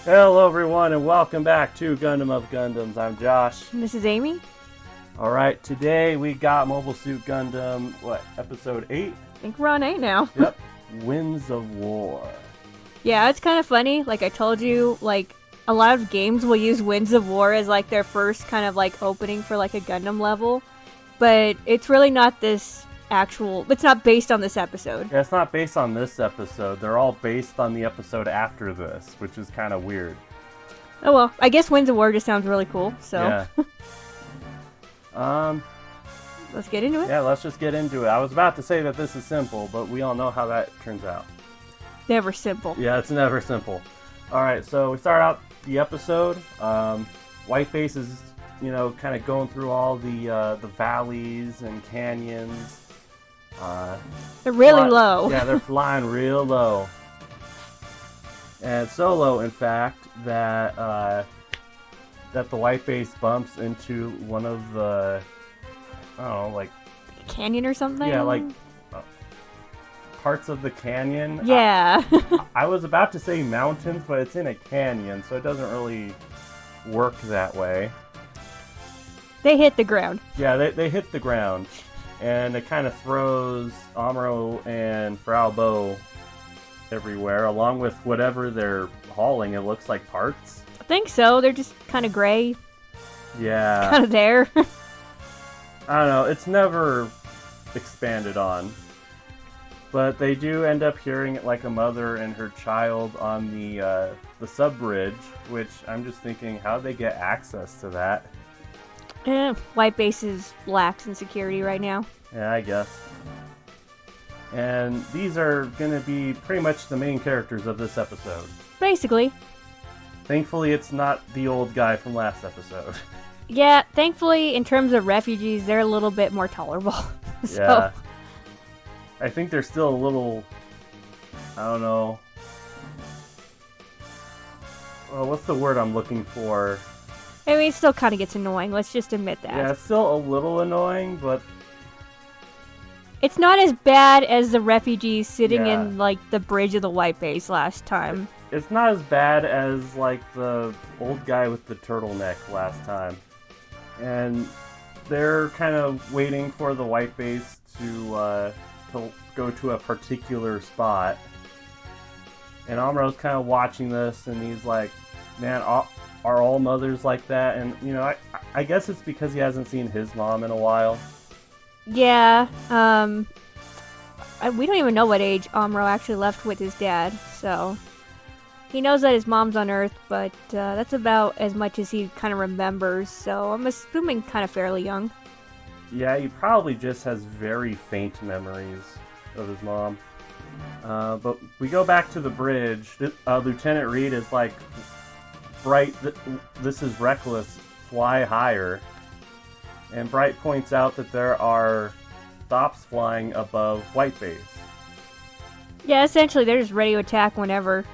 Hello everyone and welcome back to Gundam of Gundams. I'm Josh. And this is Amy. Alright, today we got Mobile Suit Gundam, episode 8? I think we're on 8 now. Yep, Winds of War. Yeah, it's kind of funny. Like I told you, like a lot of games will use Winds of War as like their first kind of like opening for like a Gundam level. But it's really not this it's not based on this episode. Yeah, it's not based on this episode. They're all based on the episode after this, which is kind of weird. Oh well, I guess Winds of War just sounds really cool, so. Yeah. Let's get into it. Yeah, let's just get into it. I was about to say that this is simple, but we all know how that turns out. Never simple. Yeah, it's never simple. Alright, so we start out the episode. White Base is, kind of going through all the valleys and canyons. They're really low. Yeah, they're flying real low. And so low, in fact, that the White Base bumps into one of the, I don't know, like... Canyon or something? Yeah, like... parts of the canyon. Yeah. I was about to say mountains, but it's in a canyon, so it doesn't really work that way. They hit the ground. Yeah, they hit the ground, and it kind of throws Amuro and Frau Bo everywhere, along with whatever they're hauling. It looks like parts. I think so. They're just kind of gray. Yeah. Kind of there. I don't know. It's never expanded on. But they do end up hearing it like a mother and her child on the sub-bridge, which I'm just thinking, how'd they get access to that? White Base is lax in security right now. Yeah, I guess. And these are going to be pretty much the main characters of this episode. Basically. Thankfully, it's not the old guy from last episode. Yeah, thankfully, in terms of refugees, they're a little bit more tolerable. So. Yeah. I think they're still a little... I don't know. Well, what's the word I'm looking for? I mean, it still kind of gets annoying. Let's just admit that. Yeah, it's still a little annoying, but... It's not as bad as the refugees sitting Yeah. in, like, the bridge of the White Base last time. It's not as bad as, like, the old guy with the turtleneck last time. And they're kind of waiting for the White Base to go to a particular spot. And Amuro's kind of watching this, and he's like, man, are all mothers like that? And, I guess it's because he hasn't seen his mom in a while. Yeah, we don't even know what age Amuro actually left with his dad, so... He knows that his mom's on Earth, but that's about as much as he kind of remembers, so I'm assuming kind of fairly young. Yeah, he probably just has very faint memories of his mom. But we go back to the bridge. Lieutenant Reed is like, Bright, this is reckless, fly higher. And Bright points out that there are stops flying above White Base. Yeah, essentially they're just ready to attack whenever.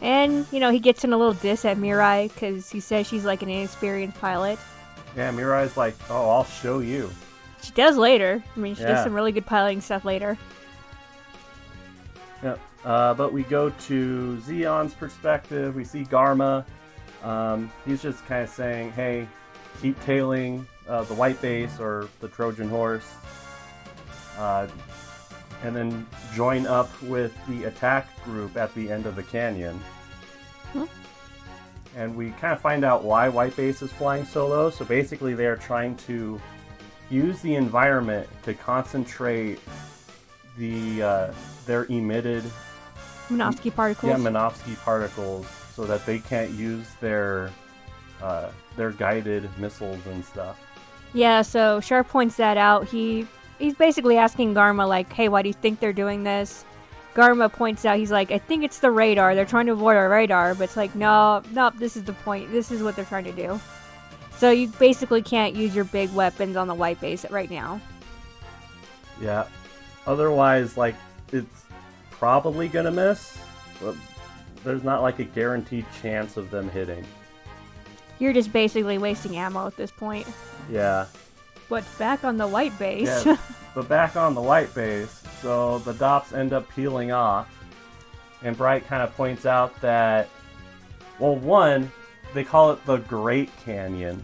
And, he gets in a little diss at Mirai because he says she's like an inexperienced pilot. Yeah, Mirai's like, oh, I'll show you. She does later. I mean, she Yeah. does some really good piloting stuff later. Yep. But we go to Zeon's perspective. We see Garma. He's just kind of saying, hey, keep tailing the White Base or the Trojan Horse. And then join up with the attack group at the end of the canyon. And we kind of find out why White Base is flying so low. So basically they are trying to use the environment to concentrate their emitted... Minovsky particles. Yeah, Minovsky particles, so that they can't use their guided missiles and stuff. Yeah, so Sharp points that out. He's basically asking Garma, like, hey, why do you think they're doing this? Garma points out, he's like, I think it's the radar. They're trying to avoid our radar. But it's like, no, this is the point. This is what they're trying to do. So you basically can't use your big weapons on the White Base right now. Yeah. Otherwise, like, it's probably gonna miss. But there's not, like, a guaranteed chance of them hitting. You're just basically wasting ammo at this point. Yeah. But back on the White Base. Yeah, but back on the White Base, so the DOPS end up peeling off. And Bright kind of points out that, well, one, they call it the Great Canyon.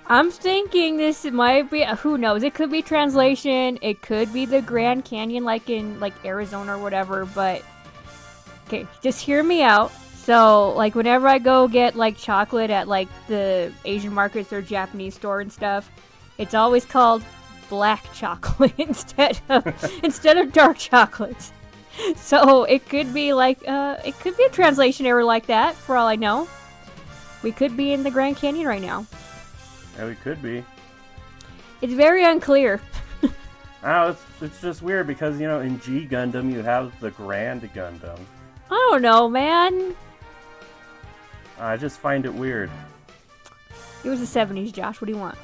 I'm thinking this might be, who knows, it could be translation, it could be the Grand Canyon like in like Arizona or whatever, but okay, just hear me out. So, like, whenever I go get like chocolate at like the Asian markets or Japanese store and stuff, it's always called black chocolate instead of dark chocolate. So it could be like it could be a translation error like that, for all I know. We could be in the Grand Canyon right now. Yeah, we could be. It's very unclear. Oh, it's just weird because, you know, in G Gundam you have the Grand Gundam. I don't know, man. I just find it weird. It was the 70s, Josh. What do you want?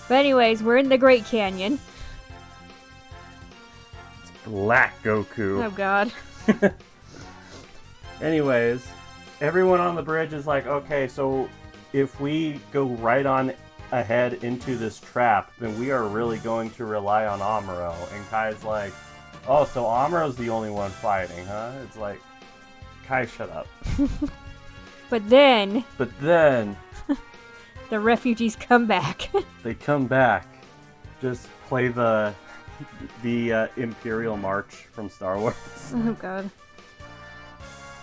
But anyways, we're in the Great Canyon. It's Black Goku. Oh, God. Anyways, everyone on the bridge is like, okay, so if we go right on ahead into this trap, then we are really going to rely on Amuro. And Kai's like, oh, so Amuro's the only one fighting, huh? It's like, Kai, shut up. But then the refugees come back. they come back. Just play the Imperial March from Star Wars. Oh, God.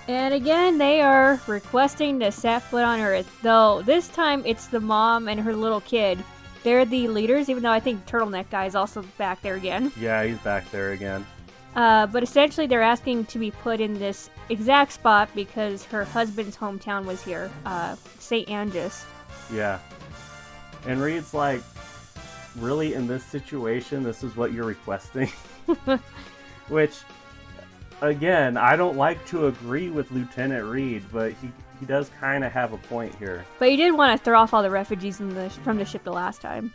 And again, they are requesting to set foot on Earth. Though, this time it's the mom and her little kid. They're the leaders, even though I think Turtleneck Guy is also back there again. Yeah, he's back there again. But essentially they're asking to be put in this exact spot because her husband's hometown was here. St. Angus. Yeah. And Reed's like, really, in this situation, this is what you're requesting? Which, again, I don't like to agree with Lieutenant Reed, but he does kind of have a point here. But he did want to throw off all the refugees from the ship the last time.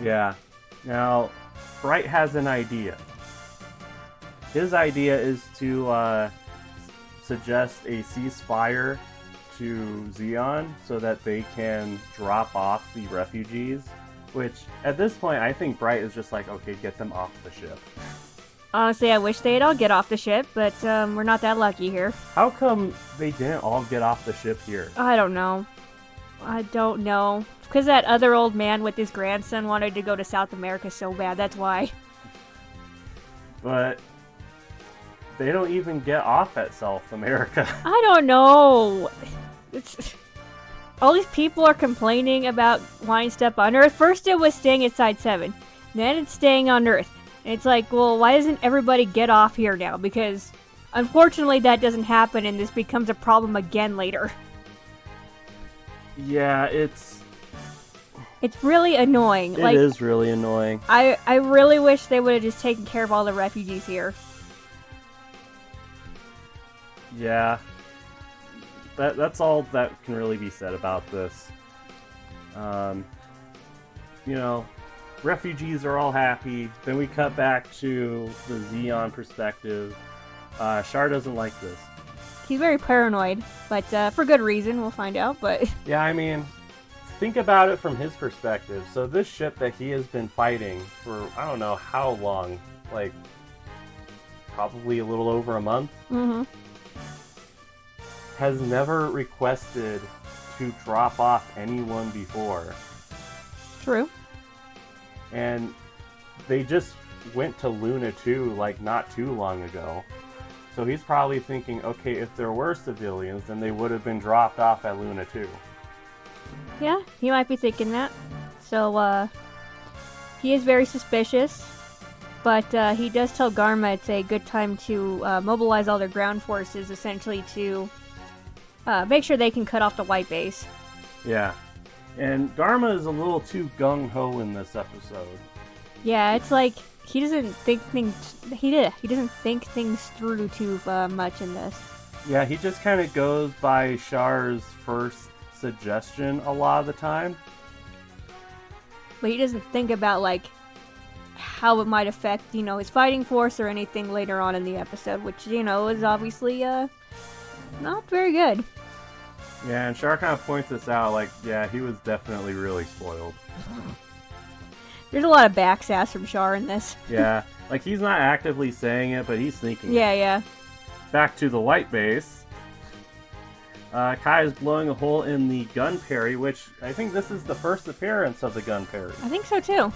Yeah. Now, Bright has an idea. His idea is to suggest a ceasefire to Zeon so that they can drop off the refugees. Which, at this point, I think Bright is just like, okay, get them off the ship. Honestly, I wish they'd all get off the ship, but we're not that lucky here. How come they didn't all get off the ship here? I don't know. Because that other old man with his grandson wanted to go to South America so bad, that's why. But they don't even get off at South America. I don't know. All these people are complaining about wanting to step on Earth. First it was staying at Side 7. Then it's staying on Earth. And it's like, well, why doesn't everybody get off here now? Because, unfortunately, that doesn't happen, and this becomes a problem again later. Yeah, it's really annoying. It is really annoying. I really wish they would have just taken care of all the refugees here. Yeah. That's all that can really be said about this. You know, refugees are all happy. Then we cut back to the Zeon perspective. Char doesn't like this. He's very paranoid, but for good reason, we'll find out, but... Yeah, I mean, think about it from his perspective. So this ship that he has been fighting for, I don't know how long, like, probably a little over a month, has never requested to drop off anyone before. True. And they just went to Luna 2, like, not too long ago. So he's probably thinking, okay, if there were civilians, then they would have been dropped off at Luna 2. Yeah, he might be thinking that. So, he is very suspicious. But he does tell Garma it's a good time to mobilize all their ground forces, essentially to make sure they can cut off the white base. Yeah. And Garma is a little too gung-ho in this episode. Yeah, it's like he doesn't think things. He doesn't think things through too much in this. Yeah, he just kind of goes by Char's first suggestion a lot of the time. But he doesn't think about like how it might affect, you know, his fighting force or anything later on in the episode, which, you know, is obviously not very good. Yeah, and Char kind of points this out, like, yeah, he was definitely really spoiled. There's a lot of backsass from Char in this. Yeah, Like, he's not actively saying it, but he's thinking Yeah, it. yeah. Back to the white base. Kai is blowing a hole in the gun parry, which I think this is the first appearance of the gun parry. I think so too.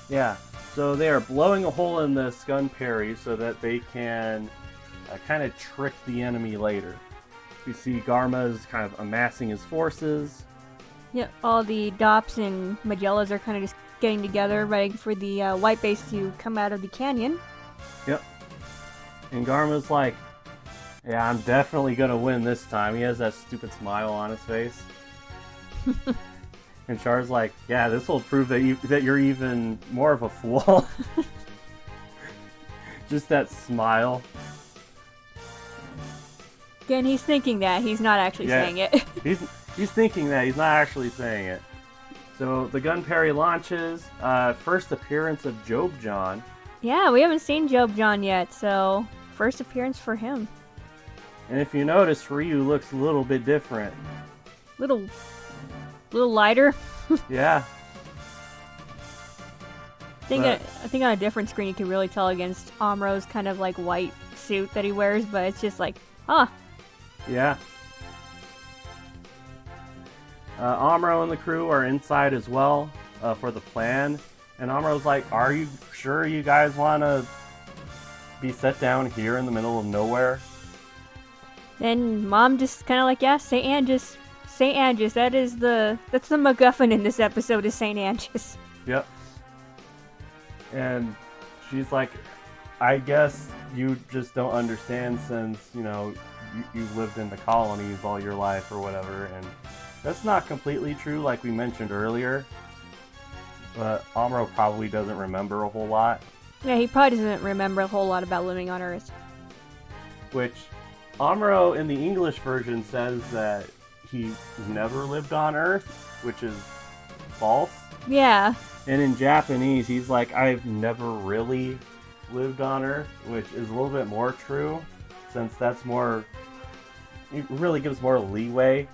Yeah, so they are blowing a hole in this gun parry so that they can kind of trick the enemy later. We see Garma is kind of amassing his forces. Yep, all the Dops and Magellas are kind of just getting together, ready for the white base to come out of the canyon. Yep. And Garma's like, yeah, I'm definitely going to win this time. He has that stupid smile on his face. And Char's like, yeah, this will prove that you're even more of a fool. Just that smile. Again, he's thinking that. He's not actually saying it. He's thinking that. He's not actually saying it. So the gun parry launches. First appearance of Job John. Yeah, we haven't seen Job John yet, so first appearance for him. And if you notice, Ryu looks a little bit different. Little lighter. Yeah. I think on a different screen you can really tell against Amuro's kind of like white suit that he wears, but it's just like, Yeah. Amuro and the crew are inside as well for the plan. And Amuro's like, are you sure you guys want to be set down here in the middle of nowhere? Then Mom just kind of like, yeah, St. Angus. St. Angus, that's the MacGuffin in this episode is St. Angus. Yep. And she's like, I guess you just don't understand since, you've lived in the colonies all your life or whatever. And that's not completely true like we mentioned earlier. But Amuro probably doesn't remember a whole lot. Yeah, he probably doesn't remember a whole lot about living on Earth. Which Amuro in the English version says that he never lived on Earth, which is false. Yeah. And in Japanese, he's like, I've never really lived on Earth, which is a little bit more true, since that's more, it really gives more leeway.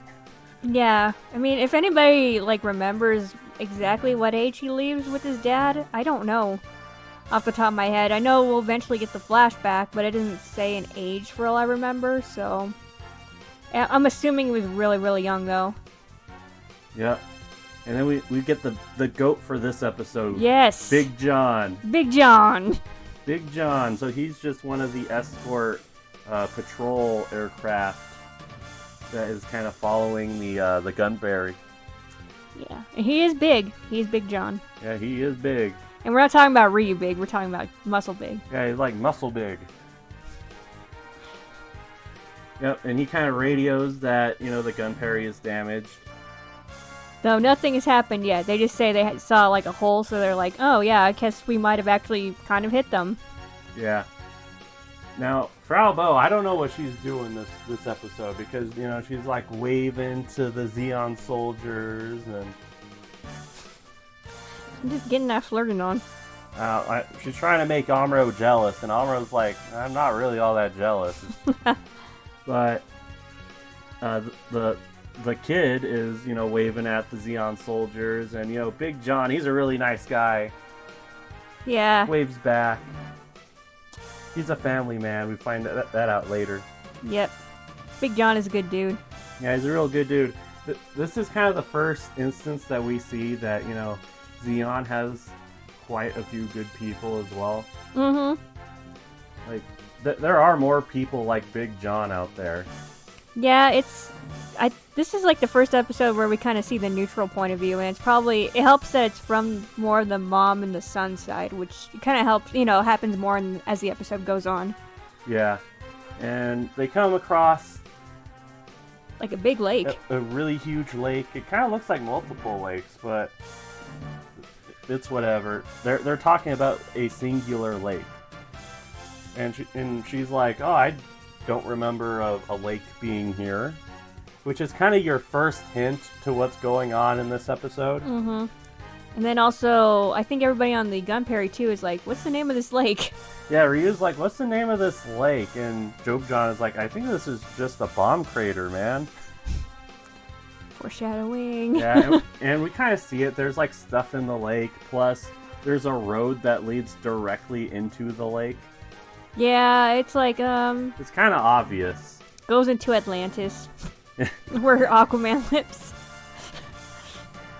Yeah, I mean, if anybody, remembers exactly what age he leaves with his dad, I don't know off the top of my head. I know we'll eventually get the flashback, but it doesn't say an age for all I remember, so... I'm assuming he was really, really young, though. Yep. And then we get the goat for this episode. Yes! Big John. Big John! Big John. So he's just one of the escort patrol aircraft that is kind of following the gun berry. Yeah. And he is big. He's Big John. Yeah, he is big. And we're not talking about Ryu big, we're talking about muscle big. Yeah, he's like muscle big. Yep, and he kind of radios that, the gun parry is damaged. Though nothing has happened yet. They just say they saw, a hole, so they're like, oh, yeah, I guess we might have actually kind of hit them. Yeah. Now, Frau Bo, I don't know what she's doing this episode, because, she's, waving to the Zeon soldiers, and... I'm just getting that flirting on. She's trying to make Amuro jealous, and Amuro's like, I'm not really all that jealous. But the kid is, waving at the Zeon soldiers, and, Big John, he's a really nice guy. Yeah. Waves back. He's a family man. We find that out later. Yep. Big John is a good dude. Yeah, he's a real good dude. This is kind of the first instance that we see that, Zeon has quite a few good people as well. Mm-hmm. There are more people like Big John out there. Yeah, this is the first episode where we kind of see the neutral point of view, and it helps that it's from more of the mom and the son side, which kind of helps, happens more as the episode goes on. Yeah, and they come across a big lake. A really huge lake. It kind of looks like multiple lakes, but it's whatever. They're talking about a singular lake. And she's like, oh, I don't remember a lake being here. Which is kind of your first hint to what's going on in this episode. Mm-hmm. And then also, I think everybody on the gun parry, too, is like, what's the name of this lake? Yeah, Ryu's like, what's the name of this lake? And Job John is like, I think this is just a bomb crater, man. Foreshadowing. Yeah, and we kind of see it. There's, stuff in the lake. Plus, there's a road that leads directly into the lake. Yeah, it's like It's kind of obvious. goes into Atlantis, where Aquaman lives.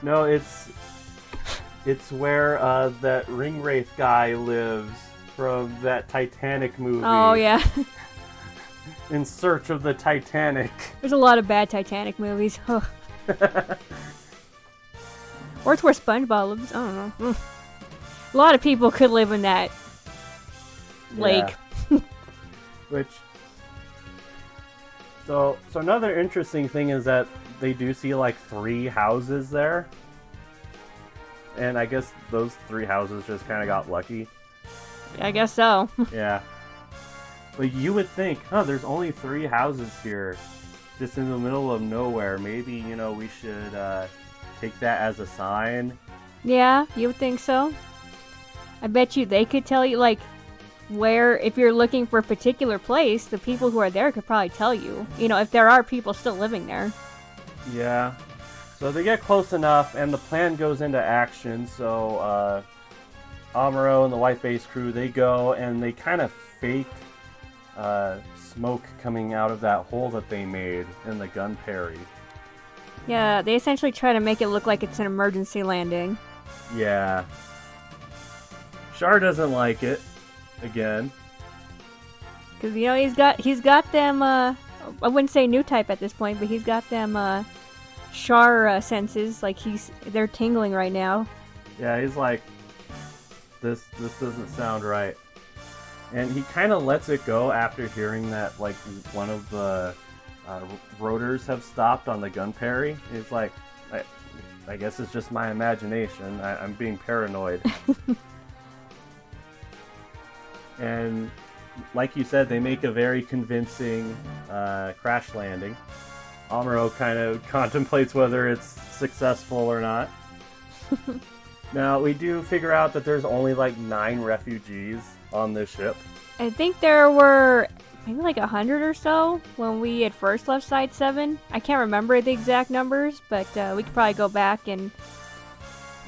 No, it's where that Ringwraith guy lives from that Titanic movie. Oh yeah, In Search of the Titanic. there's a lot of bad Titanic movies. Ugh. Or it's where SpongeBob lives. I don't know. A lot of people could live in that lake. Yeah. Which so another interesting thing is that they do see like 3 houses there. And I guess those 3 houses just kind of got lucky. I guess so. Yeah. But you would think, there's only 3 houses here, just in the middle of nowhere. Maybe, we should take that as a sign. Yeah, you would think so. I bet you they could tell you, like, where, if you're looking for a particular place, the people who are there could probably tell you. If there are people still living there. Yeah. So they get close enough, and the plan goes into action. So Amuro and the White Base crew, they go, and they kind of fake smoke coming out of that hole that they made in the gun parry. Yeah, they essentially try to make it look like it's an emergency landing. Yeah. Char doesn't like it. Again. Because, he's got them, I wouldn't say new type at this point, but he's got them, Char senses. Like, they're tingling right now. Yeah, he's like, this doesn't sound right. And he kind of lets it go after hearing that, like, one of the rotors have stopped on the gun parry. He's like, I guess it's just my imagination. I'm being paranoid. And like you said, they make a very convincing crash landing. Amuro kind of contemplates whether it's successful or not. Now, we do figure out that there's only like 9 refugees on this ship. I think there were maybe like 100 or so when we had first left Site 7. I can't remember the exact numbers, but we could probably go back and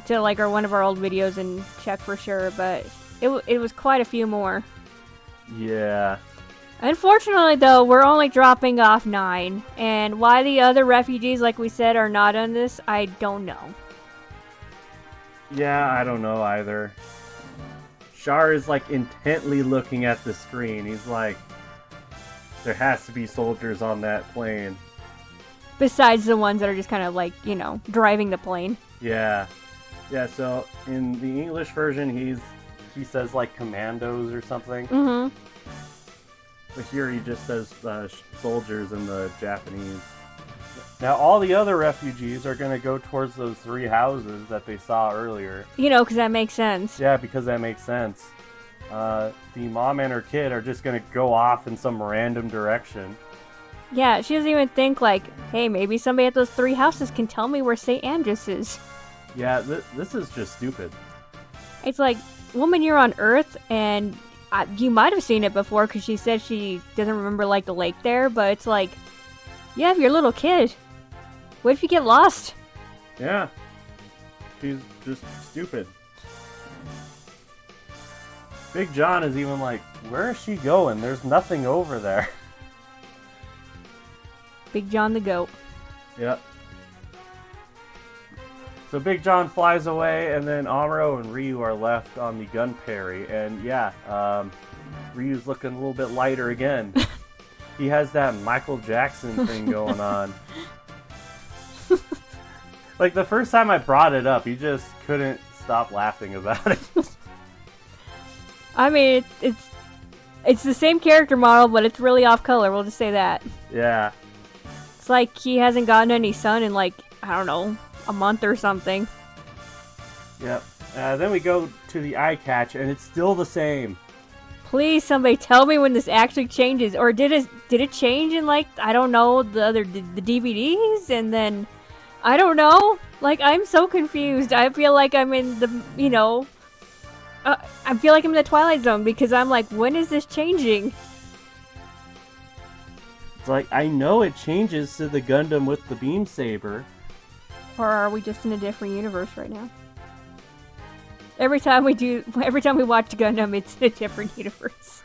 to like one of our old videos and check for sure, but it was quite a few more. Yeah. Unfortunately, though, we're only dropping off 9, and why the other refugees, like we said, are not on this, I don't know. Yeah, I don't know either. Char is like intently looking at the screen. He's like, there has to be soldiers on that plane. Besides the ones that are just kind of like, driving the plane. Yeah. Yeah, so in the English version, he says like commandos or something. Mm-hmm. But here he just says soldiers in the Japanese. Now all the other refugees are going to go towards those 3 houses that they saw earlier. Because that makes sense. Yeah, because that makes sense. The mom and her kid are just going to go off in some random direction. Yeah, she doesn't even think like, hey, maybe somebody at those 3 houses can tell me where St. Andrews is. Yeah, this is just stupid. It's like, woman, you're on Earth, and you might have seen it before because she said she doesn't remember like the lake there, but it's like, yeah, if you're a little kid, what if you get lost? Yeah. She's just stupid. Big John is even like, where is she going? There's nothing over there. Big John the goat. Yep. So Big John flies away, and then Amuro and Ryu are left on the gun parry. And yeah, Ryu's looking a little bit lighter again. He has that Michael Jackson thing going on. Like, the first time I brought it up, he just couldn't stop laughing about it. I mean, it's the same character model, but it's really off color. We'll just say that. Yeah. It's like he hasn't gotten any sun in like, I don't know, a month or something. Yep. Then we go to the eye catch, and it's still the same. Please, somebody tell me when this actually changes, or did it change in like, I don't know, the DVDs, and then I don't know. Like, I'm so confused. I feel like I'm in the I feel like I'm in the Twilight Zone because I'm like, when is this changing? It's like, I know it changes to the Gundam with the beam saber. Or are we just in a different universe right now? Every time we watch Gundam, it's in a different universe.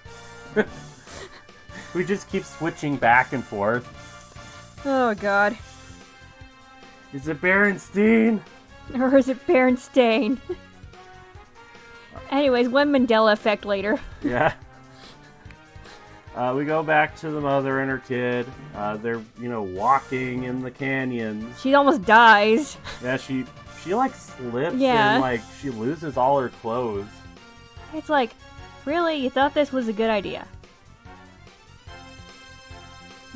We just keep switching back and forth. Oh god. Is it Berenstein? Or is it Berenstain? Anyways, one Mandela effect later. Yeah. We go back to the mother and her kid. They're, walking in the canyons. She almost dies. Yeah, she like slips Yeah. and like she loses all her clothes. It's like, really? You thought this was a good idea?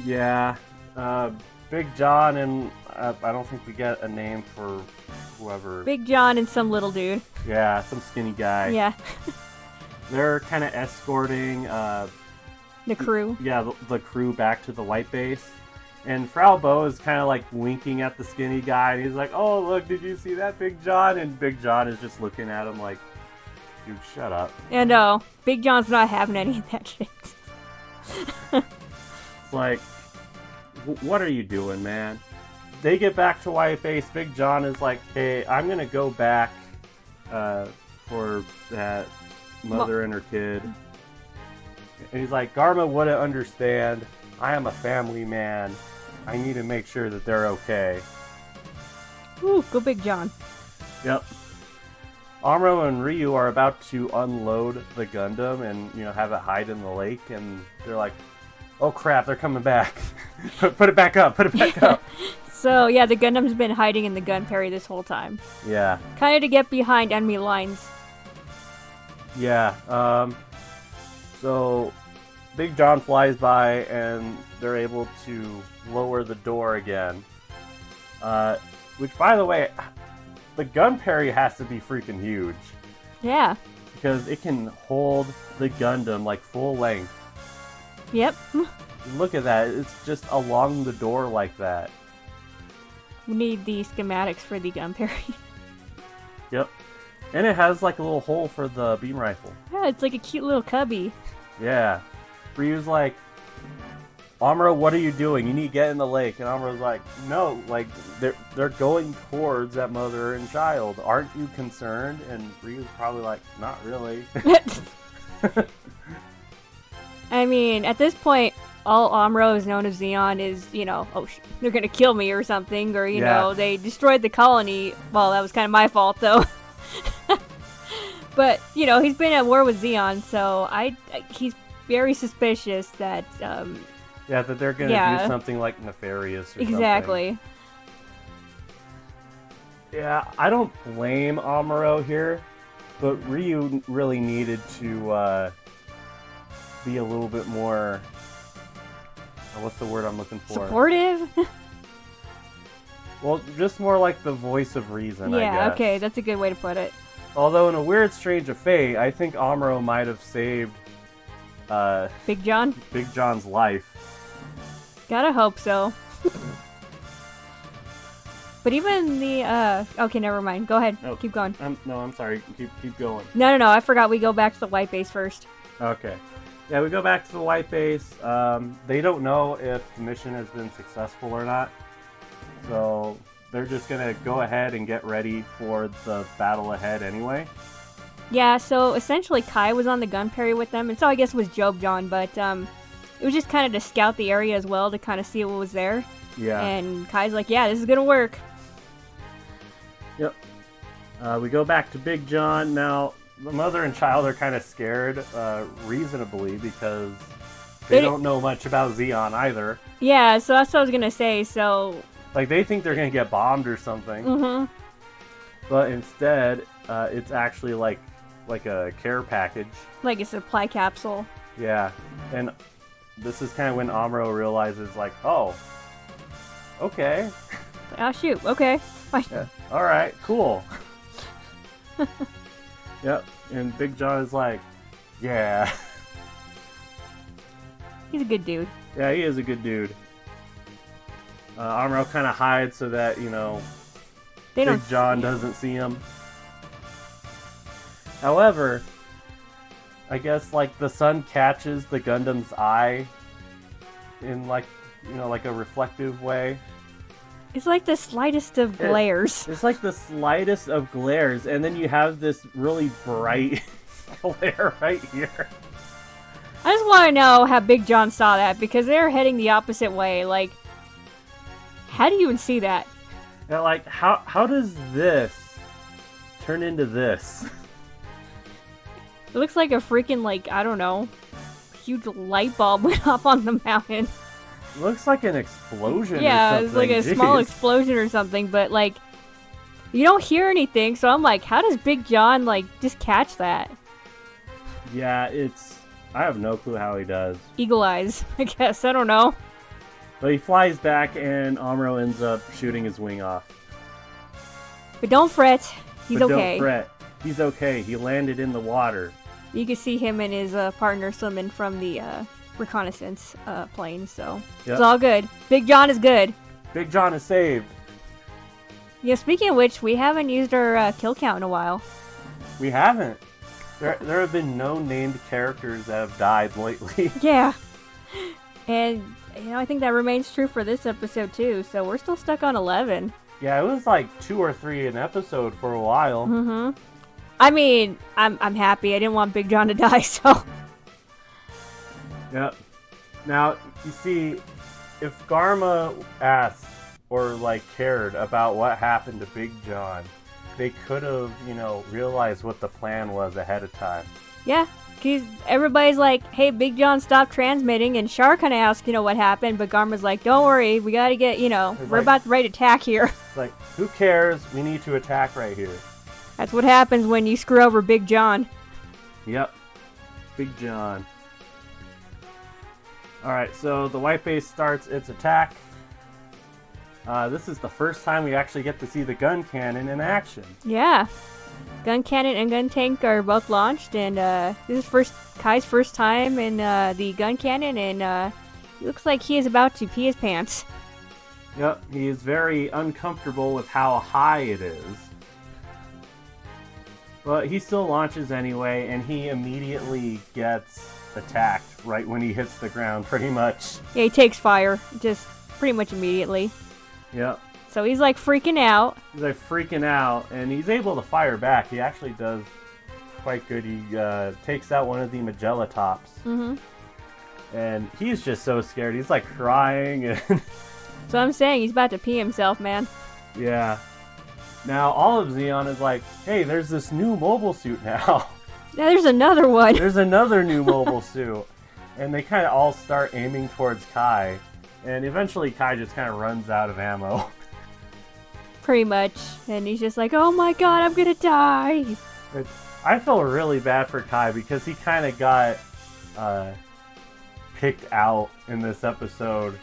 Yeah. Big John and I don't think we get a name for whoever. Big John and some little dude. Yeah, some skinny guy. Yeah. They're kind of escorting The crew. yeah, the crew back to the white base. And Frau Bo is kind of like winking at the skinny guy, and he's like, "Oh, look, did you see that, Big John?" And Big John is just looking at him like, "Dude, shut up." And Big John's not having any of that shit. It's like, what are you doing, man? They get back to white base. Big John is like, "Hey, I'm gonna go back for that mother and her kid." And he's like, "Garma wouldn't understand. I am a family man. I need to make sure that they're okay." Ooh, go Big John. Yep. Amuro and Ryu are about to unload the Gundam and, have it hide in the lake, and they're like, "Oh crap, they're coming back." Put it back up, put it back up. So, yeah, the Gundam's been hiding in the gun parry this whole time. Yeah. Kind of to get behind enemy lines. Yeah. So Big John flies by and they're able to lower the door again. Which, by the way, the gun parry has to be freaking huge. Yeah. Because it can hold the Gundam like full length. Yep. Look at that. It's just along the door like that. We need the schematics for the gun parry. Yep. And it has like a little hole for the beam rifle. Yeah, it's like a cute little cubby. Yeah. Ryu's like, "Amuro, what are you doing? You need to get in the lake." And Amuro's like, "No, like they're going towards that mother and child. Aren't you concerned?" And Ryu's probably like, "Not really." I mean, at this point, all Amuro is known as Zeon is, they're gonna kill me or something, or, they destroyed the colony. Well, that was kind of my fault, though. But, he's been at war with Zeon, so he's very suspicious that, yeah, that they're gonna do something like nefarious or exactly. something. Yeah, I don't blame Amuro here, but Ryu really needed to be a little bit more... what's the word I'm looking for? Supportive? Well, just more like the voice of reason, I guess. Yeah, okay, that's a good way to put it. Although, in a weird strange of fate, I think Amuro might have saved Big John? Big John's life. Gotta hope so. But even the, okay, never mind. Go ahead. No, keep going. I'm sorry. Keep going. No, I forgot we go back to the white base first. Okay. Yeah, we go back to the white base. They don't know if the mission has been successful or not. So they're just going to go ahead and get ready for the battle ahead anyway. Yeah, so essentially Kai was on the gun parry with them, and so I guess it was Job John, but it was just kind of to scout the area as well to kind of see what was there. Yeah. And Kai's like, yeah, this is going to work. Yep. We go back to Big John. Now, the mother and child are kind of scared, reasonably, because they don't know much about Zeon either. Yeah, so that's what I was going to say, so... Like, they think they're going to get bombed or something. Mm-hmm. But instead, it's actually like a care package. Like a supply capsule. Yeah. And this is kind of when Amuro realizes, like, oh, okay. Oh, shoot, okay. Fine. Yeah. All right, cool. Yep. And Big John is like, yeah. He's a good dude. Yeah, he is a good dude. Amuro kind of hides so that, Big John doesn't see him. However, I guess, like, the sun catches the Gundam's eye in, like, like a reflective way. It's like the slightest of glares. It's like the slightest of glares, and then you have this really bright glare right here. I just want to know how Big John saw that, because they're heading the opposite way. Like, how do you even see that? And like, how does this turn into this? It looks like a freaking, like, I don't know, huge light bulb went off on the mountain. It looks like an explosion. Yeah, or something. it's like a small explosion or something, but like, you don't hear anything, so I'm like, how does Big John, like, just catch that? Yeah, I have no clue how he does. Eagle eyes, I guess. I don't know. But he flies back, and Amuro ends up shooting his wing off. But don't fret. He's but okay. Don't fret. He's okay. He landed in the water. You can see him and his partner swimming from the reconnaissance plane, so It's all good. Big John is good. Big John is saved. Yeah, speaking of which, we haven't used our kill count in a while. We haven't. There have been no named characters that have died lately. Yeah. And, I think that remains true for this episode, too. So we're still stuck on 11. Yeah, it was like 2 or 3 an episode for a while. Mm-hmm. I mean, I'm happy. I didn't want Big John to die, so... Yep. Now, you see, if Garma asked or, like, cared about what happened to Big John, they could have, realized what the plan was ahead of time. Yeah, because everybody's like, hey, Big John, stop transmitting, and Char kind of asks, what happened, but Garma's like, don't worry, we gotta get, we're about to ready to attack here. It's like, who cares? We need to attack right here. That's what happens when you screw over Big John. Yep. Big John. Alright, so the white base starts its attack. This is the first time we actually get to see the gun cannon in action. Yeah. Gun cannon and gun tank are both launched, and this is Kai's first time in the gun cannon, and it looks like he is about to pee his pants. Yep, he is very uncomfortable with how high it is. But he still launches anyway, and he immediately gets attacked right when he hits the ground, pretty much. Yeah, he takes fire, just pretty much immediately. Yep. So he's like freaking out. He's like freaking out, and he's able to fire back. He actually does quite good. He takes out one of the Magella tops. Mm-hmm. And he's just so scared. He's like crying. And so I'm saying he's about to pee himself, man. Yeah. Now, all of Zeon is like, hey, there's this new mobile suit now. Now there's another one. There's another new mobile suit. And they kind of all start aiming towards Kai. And eventually Kai just kind of runs out of ammo. Pretty much. And he's just like, oh my god, I'm gonna die. I feel really bad for Kai because he kind of got picked out in this episode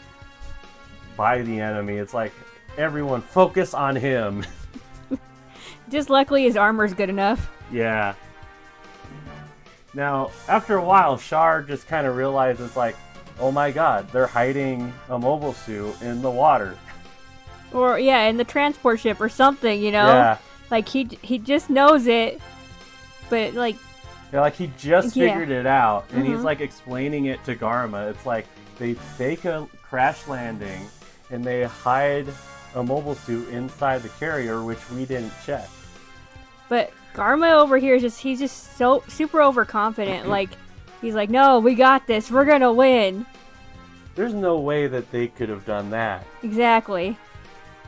by the enemy. It's like, everyone focus on him. Just luckily his armor's good enough. Yeah. Now, after a while, Char just kind of realizes, like, oh my god, they're hiding a mobile suit in the water. Or, yeah, in the transport ship or something, Yeah. Like, he just knows it, but, like... Yeah, like, he just figured it out, and he's, like, explaining it to Garma. It's like, they fake a crash landing, and they hide a mobile suit inside the carrier, which we didn't check. But Garma over here he's just so super overconfident. Like, he's like, no, we got this. We're gonna win. There's no way that they could have done that. Exactly.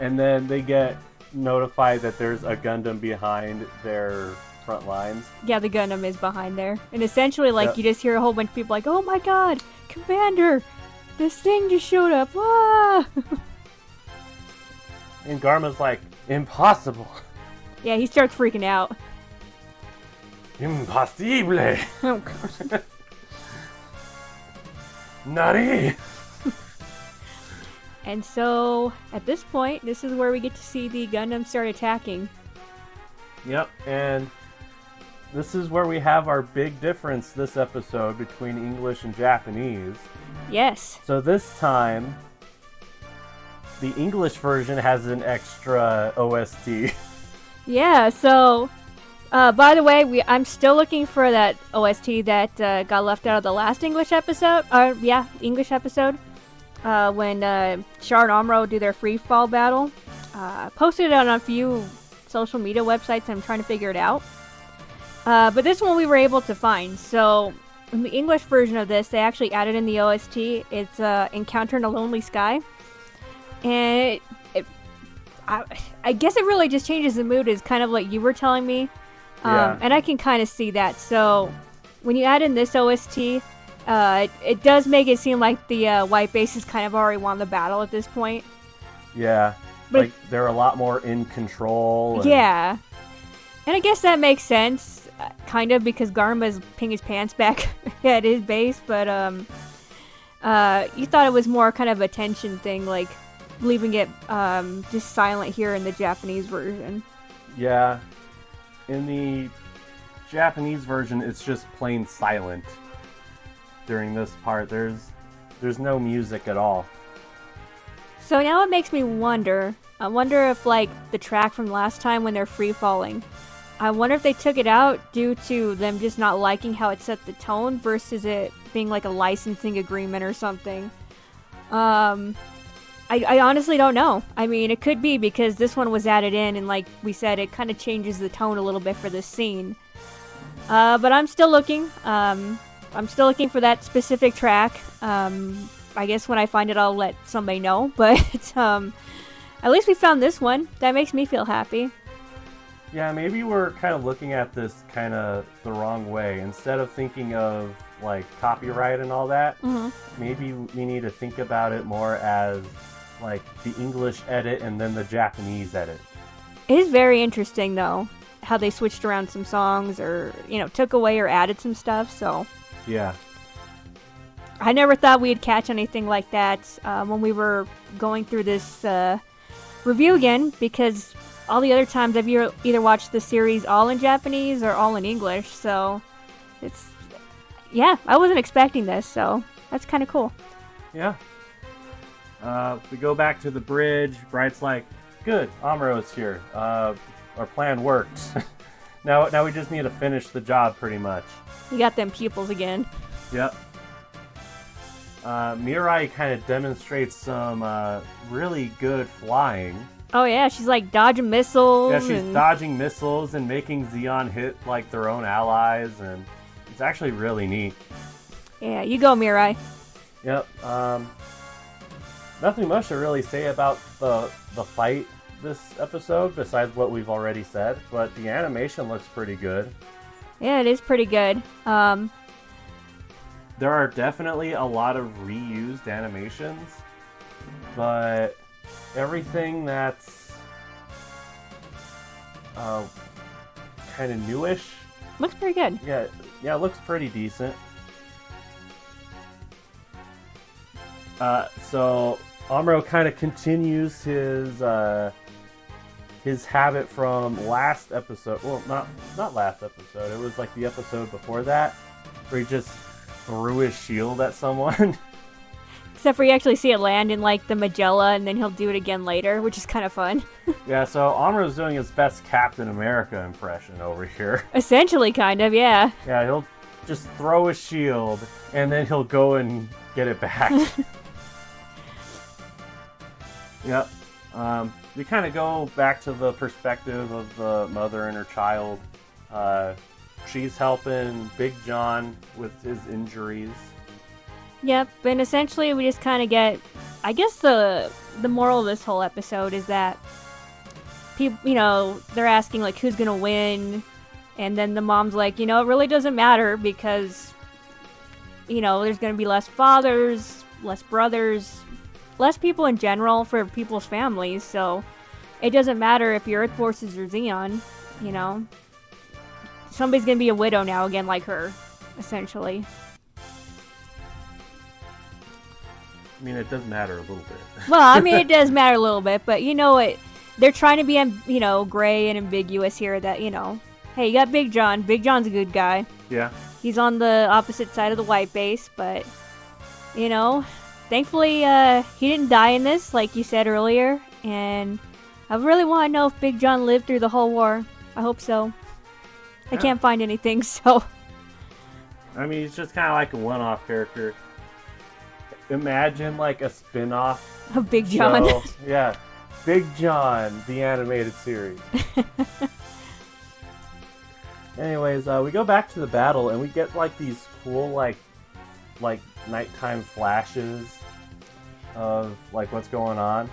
And then they get notified that there's a Gundam behind their front lines. Yeah, the Gundam is behind there. And essentially, like, you just hear a whole bunch of people like, oh my god, Commander, this thing just showed up. Ah! And Garma's like, impossible. Yeah, he starts freaking out. Impossible. Oh, God. Nari. And so, at this point, this is where we get to see the Gundam start attacking. Yep, and this is where we have our big difference this episode between English and Japanese. Yes. So this time, the English version has an extra OST. Yeah, so, by the way, I'm still looking for that OST that got left out of the last English episode. English episode. when Char and Amuro do their free fall battle. Posted it on a few social media websites. I'm trying to figure it out. But this one we were able to find. So in the English version of this, they actually added in the OST. It's Encounter in a Lonely Sky. And I guess it really just changes the mood, is kind of like you were telling me. Yeah. And I can kind of see that. So when you add in this OST, it does make it seem like the white base has kind of already won the battle at this point. Yeah. But like, they're a lot more in control. And... yeah. And I guess that makes sense, kind of, because Garma's peeing his pants back at his base, but you thought it was more kind of a tension thing, like leaving it just silent here in the Japanese version. Yeah. In the Japanese version, it's just plain silent during this part. There's no music at all. So now it makes me wonder. I wonder if, like, the track from last time when they're free falling, I wonder if they took it out due to them just not liking how it set the tone versus it being like a licensing agreement or something. I honestly don't know. I mean, it could be because this one was added in, and like we said, it kind of changes the tone a little bit for this scene. But I'm still looking. I'm still looking for that specific track. I guess when I find it, I'll let somebody know. But at least we found this one. That makes me feel happy. Yeah, maybe we're kind of looking at this kind of the wrong way. Instead of thinking of like copyright and all that, maybe we need to think about it more as like the English edit and then the Japanese edit. It is very interesting, though, how they switched around some songs or, took away or added some stuff, so... Yeah. I never thought we'd catch anything like that when we were going through this review again, because all the other times I've either watched the series all in Japanese or all in English, so it's... Yeah, I wasn't expecting this, so that's kind of cool. Yeah. We go back to the bridge. Bright's like, good, Amuro's here. Our plan worked. now we just need to finish the job, pretty much. You got them pupils again. Yep. Mirai kind of demonstrates some really good flying. Oh yeah, she's like dodging missiles. Yeah, she's dodging missiles and making Zeon hit like their own allies, and it's actually really neat. Yeah, you go, Mirai. Yep. Nothing much to really say about the fight this episode besides what we've already said, but the animation looks pretty good. Yeah, it is pretty good. There are definitely a lot of reused animations, but everything that's kind of newish looks pretty good. Yeah, it looks pretty decent. So Amuro kind of continues his habit from last episode. Well, not last episode. It was like the episode before that, where he just threw his shield at someone. Except for you actually see it land in like the Magella, and then he'll do it again later, which is kind of fun. Yeah, so Amuro's doing his best Captain America impression over here. Essentially, kind of, yeah. Yeah, he'll just throw his shield, and then he'll go and get it back. Yep. We kind of go back to the perspective of the mother and her child. She's helping Big John with his injuries. Yep, and essentially we just kind of get... I guess the moral of this whole episode is that people, they're asking like who's gonna win, and then the mom's like, it really doesn't matter because, there's gonna be less fathers, less brothers, less people in general for people's families, so it doesn't matter if you're Earth Forces or Zeon, Somebody's gonna be a widow now again like her, essentially. I mean, it does matter a little bit. Well, I mean, it does matter a little bit, but they're trying to be, gray and ambiguous here that, hey, you got Big John. Big John's a good guy. Yeah. He's on the opposite side of the white base, but, thankfully, he didn't die in this, like you said earlier, and I really want to know if Big John lived through the whole war. I hope so. I can't find anything, so... I mean, he's just kind of like a one-off character. imagine like a spin-off A Big John. show. Yeah, Big John, the animated series. Anyways, we go back to the battle and we get like these cool like nighttime flashes of like what's going on.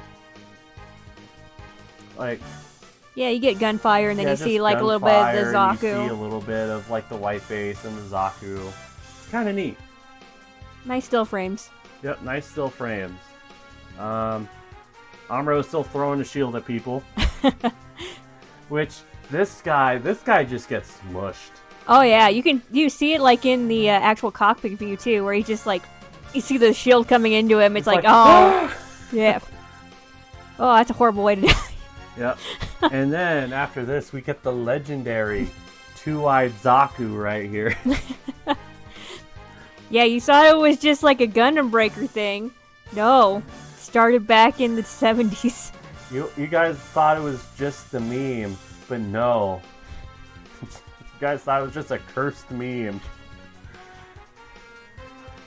Like Yeah, you get gunfire and then yeah, you see just like a little bit of the gunfire, and Zaku. you see a little bit of like the white base and the Zaku. It's kind of neat. Nice still frames. Yep, nice still frames. Amuro is still throwing the shield at people. Which this guy just gets smushed. Oh yeah, you see it like in the actual cockpit view too, where he just like you see the shield coming into him. It's like oh yeah. Oh, that's a horrible way to die. Yep. And then after this, we get the legendary two-eyed Zaku right here. Yeah, you thought it was just like a Gundam breaker thing. No, it started back in the 70s. You guys thought it was just a meme, but no. You guys thought it was just a cursed meme.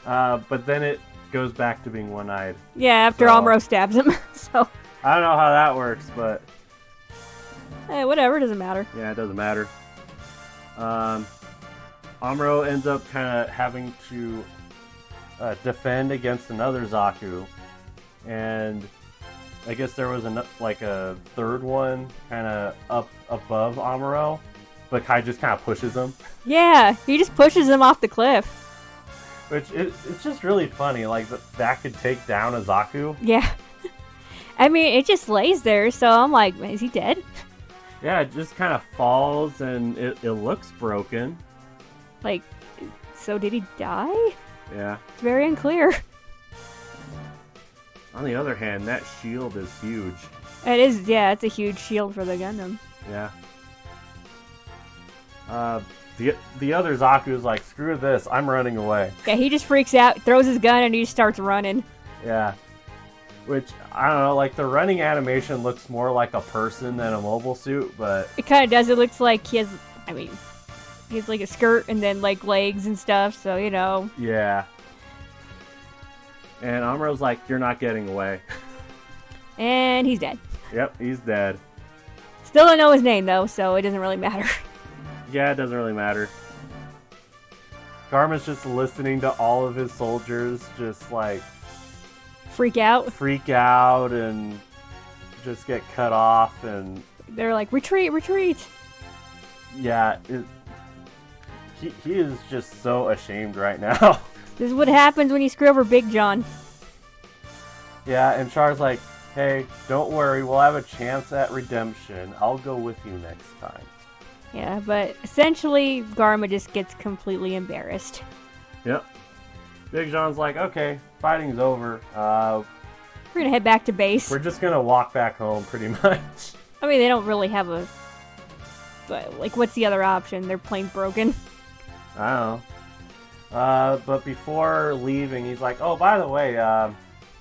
But then it goes back to being one-eyed. Yeah, after Amuro stabs him. So I don't know how that works, but hey, whatever, doesn't matter. yeah, it doesn't matter. Amuro ends up kind of having to defend against another Zaku, and I guess there was a third one kind of up above Amuro, but Kai just kind of pushes him. Yeah, he just pushes him off the cliff. Which it's just really funny, like that could take down a Zaku. Yeah. I mean, it just lays there, so I'm like, is he dead? Yeah, it just kind of falls and it looks broken. Like, so did he die? Yeah. It's very unclear. On the other hand, that shield is huge. It is, yeah, it's a huge shield for the Gundam. Yeah. The other Zaku is like, screw this, I'm running away. Yeah, he just freaks out, throws his gun, and he just starts running. Yeah. Which, I don't know, like the running animation looks more like a person than a mobile suit, but... It kind of does. It looks like he has, he has like a skirt and then like legs and stuff, so, you know. Yeah. And Amuro's like, you're not getting away. And he's dead. Yep, he's dead. Still don't know his name, though, so it doesn't really matter. Yeah, it doesn't really matter. Garma's just listening to all of his soldiers just like... Freak out and just get cut off, and... They're like, retreat, retreat! Yeah, he is just so ashamed right now. This is what happens when you screw over Big John. Yeah, and Char's like, hey, don't worry, we'll have a chance at redemption. I'll go with you next time. Yeah, but essentially, Garma just gets completely embarrassed. Yep. Big John's like, okay, fighting's over. We're gonna head back to base. We're just gonna walk back home, pretty much. I mean, they don't really have a... But, like, what's the other option? They're plain broken. I don't know. But before leaving, he's like, oh, by the way,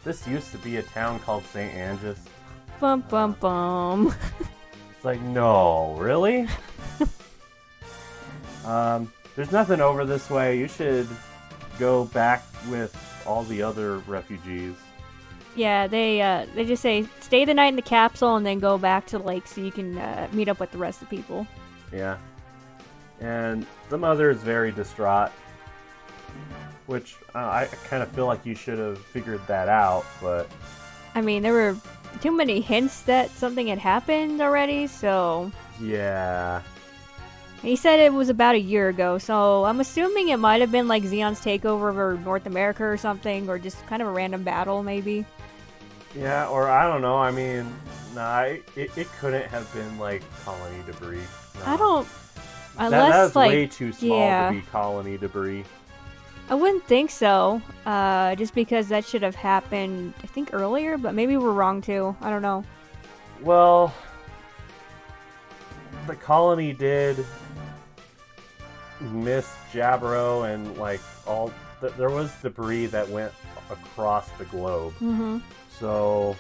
this used to be a town called St. Angus. Bum, bum, bum. It's like, no, really? There's nothing over this way. You should go back with all the other refugees. Yeah, they just say, stay the night in the capsule and then go back to the lake so you can meet up with the rest of the people. Yeah. And the mother is very distraught. Which, I kind of feel like you should have figured that out, but... I mean, there were too many hints that something had happened already, so... Yeah. He said it was about a year ago, so I'm assuming it might have been like Zeon's takeover over North America or something, or just kind of a random battle, maybe. Yeah, or I don't know, I mean, nah, it couldn't have been like colony debris. No. I don't... Unless, that's like... way too small yeah. to be colony debris. I wouldn't think so, just because that should have happened, I think, earlier, but maybe we're wrong too. I don't know. Well, the colony did miss Jabro, and like there was debris that went across the globe. Mm-hmm. So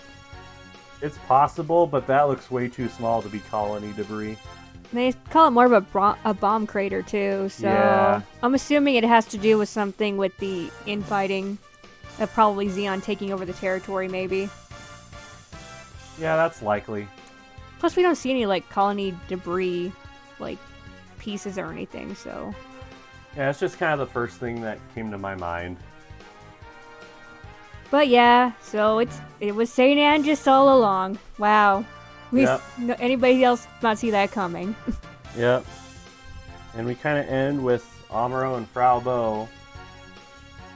it's possible, but that looks way too small to be colony debris. They call it more of a bomb crater too, so yeah. I'm assuming it has to do with something with the infighting. Probably Xeon taking over the territory, maybe. Yeah, that's likely. Plus, we don't see any like colony debris, like pieces or anything. So Yeah, it's just kind of the first thing that came to my mind. but yeah, so it was Saint Angus all along. Wow. Yep. Anybody else not see that coming? Yep. And we kind of end with Amuro and Frau Bo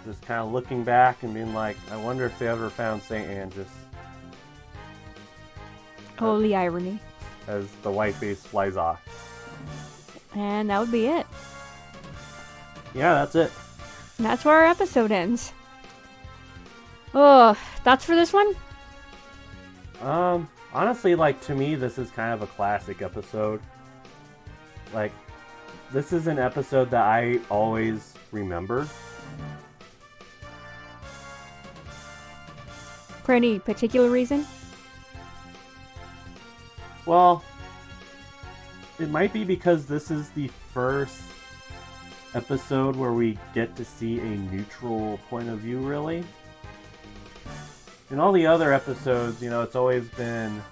just kind of looking back and being like, I wonder if they ever found St. Angus. Holy irony. As the white base flies off. And that would be it. Yeah, that's it. And that's where our episode ends. Oh, thoughts for this one? Honestly, like, to me, this is kind of a classic episode. Like, this is an episode that I always remember. For any particular reason? Well, it might be because this is the first episode where we get to see a neutral point of view, really. In all the other episodes, you know, it's always been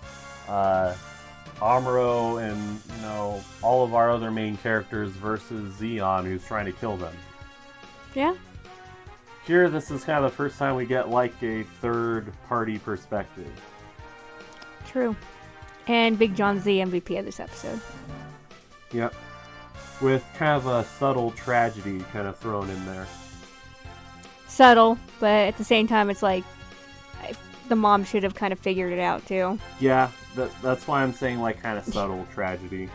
Amuro and, you know, all of our other main characters versus Xeon, who's trying to kill them. Yeah. Here, this is kind of the first time we get, like, a third-party perspective. True. And Big John's the MVP of this episode. Yep. With kind of a subtle tragedy kind of thrown in there. Subtle, but at the same time, it's like the mom should have kind of figured it out too. Yeah, that's why I'm saying like kind of subtle tragedy.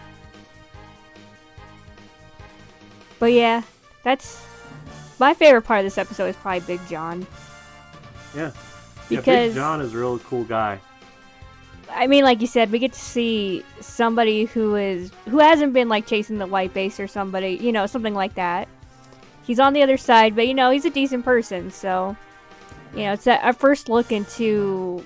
But yeah, that's my favorite part of this episode is probably Big John. Yeah. Because Big John is a real cool guy. I mean, like you said, we get to see somebody who hasn't been like chasing the white base or somebody, you know, something like that. He's on the other side, but you know, he's a decent person, so you know, it's our first look into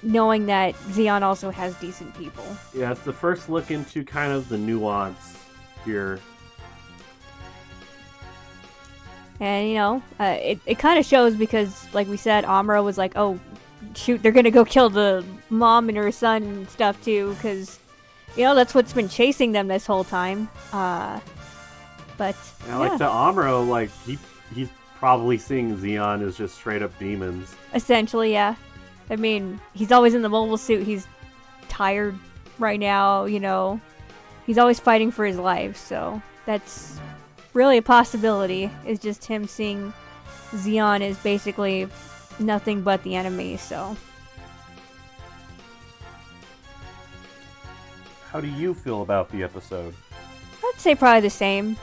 knowing that Xeon also has decent people. Yeah, it's the first look into kind of the nuance here. And, you know, it kind of shows because, like we said, Amuro was like, oh, shoot, they're going to go kill the mom and her son and stuff, too, because, you know, that's what's been chasing them this whole time. But, yeah. Like, to Amuro, like, he's probably seeing Xeon as just straight up demons. Essentially, yeah. I mean, he's always in the mobile suit. He's tired right now, you know. He's always fighting for his life, so that's really a possibility. Is just him seeing Xeon as basically nothing but the enemy, so. How do you feel about the episode? I'd say probably the same.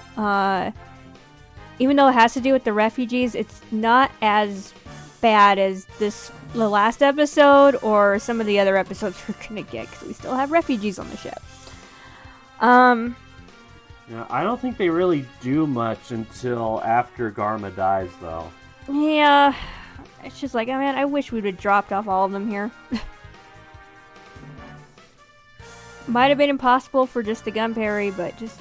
Even though it has to do with the refugees, it's not as bad as the last episode or some of the other episodes we're gonna get, because we still have refugees on the ship. Yeah, I don't think they really do much until after Garma dies, though. Yeah, it's just like, oh man, I wish we'd have dropped off all of them here. Might have been impossible for just the Gunperry, but just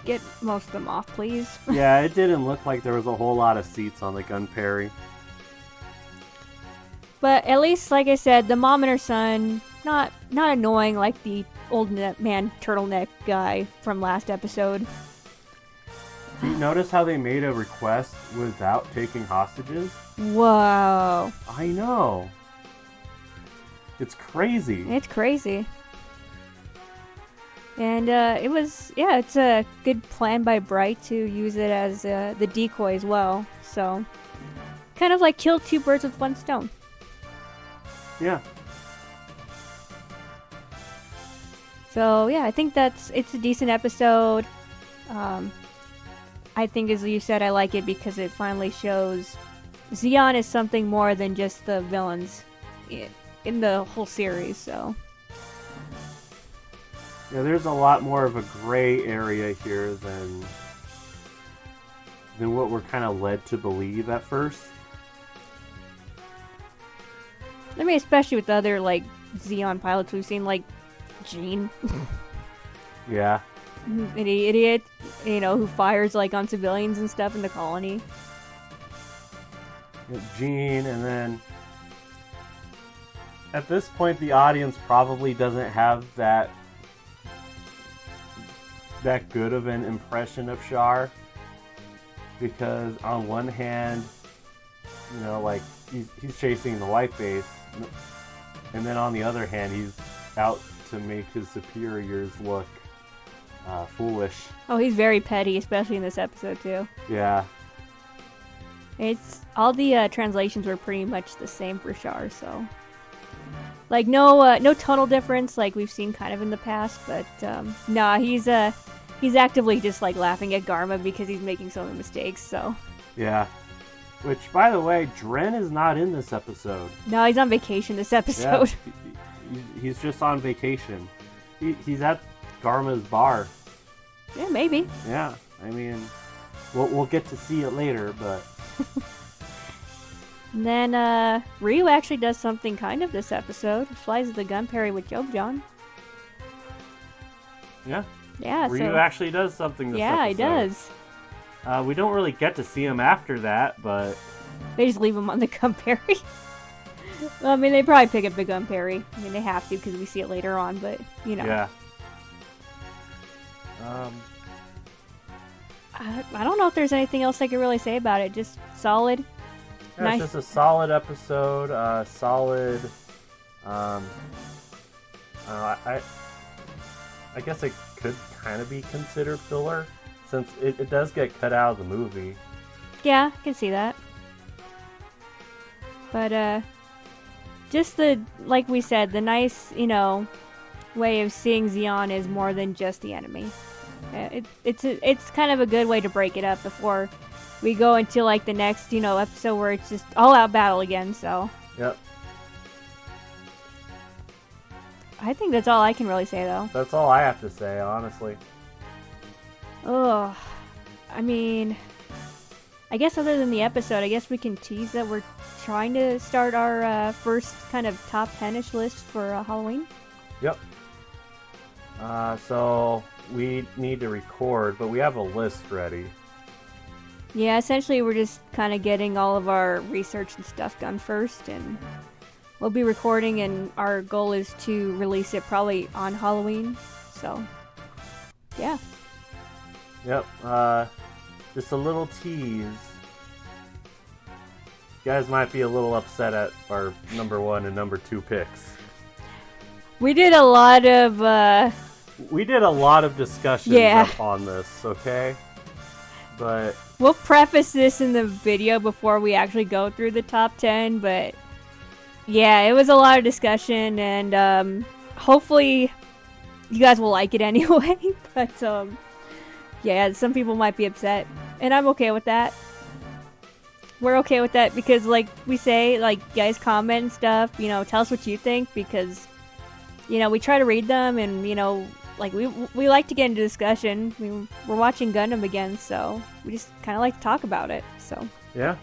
get most of them off, please. Yeah, it didn't look like there was a whole lot of seats on the Gunperry. But at least, like I said, the mom and her son, not annoying like the old man turtleneck guy from last episode. Do you notice how they made a request without taking hostages? Whoa. I know. It's crazy. It's crazy. And it's a good plan by Bright to use it as the decoy as well. So, kind of like kill two birds with one stone. Yeah. So yeah, I think it's a decent episode. I think, as you said, I like it because it finally shows Xeon is something more than just the villains in the whole series. So yeah, there's a lot more of a gray area here than what we're kind of led to believe at first. I mean, especially with the other like Xeon pilots we've seen, like Jean. Yeah. An idiot, you know, who fires like on civilians and stuff in the colony. Gene, and then at this point the audience probably doesn't have that good of an impression of Char, because on one hand, like he's chasing the white base, and then on the other hand he's out to make his superiors look foolish. Oh, he's very petty, especially in this episode too. Yeah. It's all the translations were pretty much the same for Char, so like no tonal difference like we've seen kind of in the past, but nah, he's actively just like laughing at Garma because he's making so many mistakes. So yeah. Which, by the way, Dren is not in this episode. No, he's on vacation this episode. Yeah, he's just on vacation. He's at Garma's bar. Yeah, maybe. Yeah, I mean, we'll get to see it later, but. And then Ryu actually does something kind of this episode. Flies the gun parry with Job-John. Yeah. Yeah. Ryu actually does something this episode. Yeah, he does. We don't really get to see him after that, but they just leave him on the gun parry. Well, I mean, they probably pick up the gun parry. I mean, they have to because we see it later on, but Yeah. I don't know if there's anything else I could really say about it. Just solid. Yeah, Nice. It's just a solid episode. Solid. I guess it could kind of be considered filler, since it does get cut out of the movie. Yeah, I can see that. But just like we said, the nice way of seeing Zeon is more than just the enemy. It's kind of a good way to break it up before we go into like the next episode where it's just all out battle again. So Yep. I think that's all I can really say though. That's all I have to say, honestly. Ugh. I mean, I guess other than the episode, I guess we can tease that we're trying to start our first kind of top 10-ish list for Halloween. Yep. So we need to record, but we have a list ready. Yeah, essentially we're just kind of getting all of our research and stuff done first, and we'll be recording, and our goal is to release it probably on Halloween. So, yeah. Yep. Just a little tease. You guys might be a little upset at our number 1 and number 2 picks. We did a lot of discussions up on this, okay? But we'll preface this in the video before we actually go through the top 10, but yeah, it was a lot of discussion, and hopefully you guys will like it anyway. But yeah, some people might be upset, and I'm okay with that. We're okay with that because, like we say, like, guys comment and stuff, tell us what you think, because we try to read them, and like we like to get into discussion. We're watching Gundam again, so we just kind of like to talk about it. So yeah.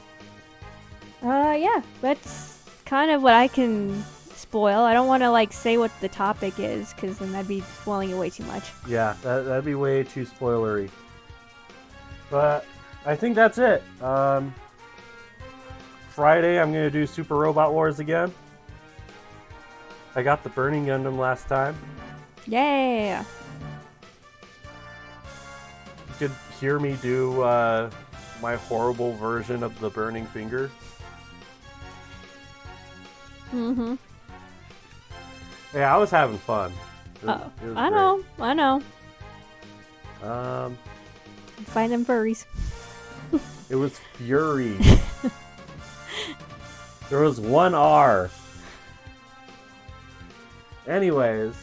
Yeah, that's kind of what I can spoil. I don't want to like say what the topic is, because then that'd be spoiling it way too much. Yeah, that'd be way too spoilery. But I think that's it. Friday, I'm gonna do Super Robot Wars again. I got the Burning Gundam last time. Yeah. You could hear me do my horrible version of the Burning Finger. Mm-hmm. Yeah, I was having fun. It was I know. Find them furries. It was Fury. There was one R. Anyways,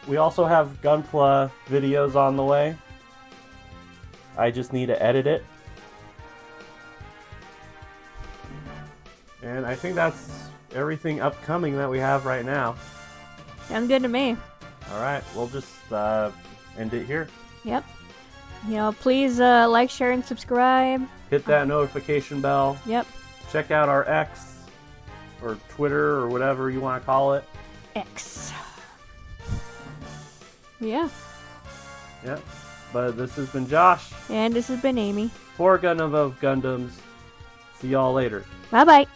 we also have Gunpla videos on the way. I just need to edit it. And I think that's everything upcoming that we have right now. Sounds good to me. Alright, we'll just end it here. Yep. Please like, share, and subscribe. Hit that notification bell. Yep. Check out our X, or Twitter, or whatever you want to call it. X. Yeah. Yep. But this has been Josh. And this has been Amy. For Gundam of Gundams. See y'all later. Bye bye.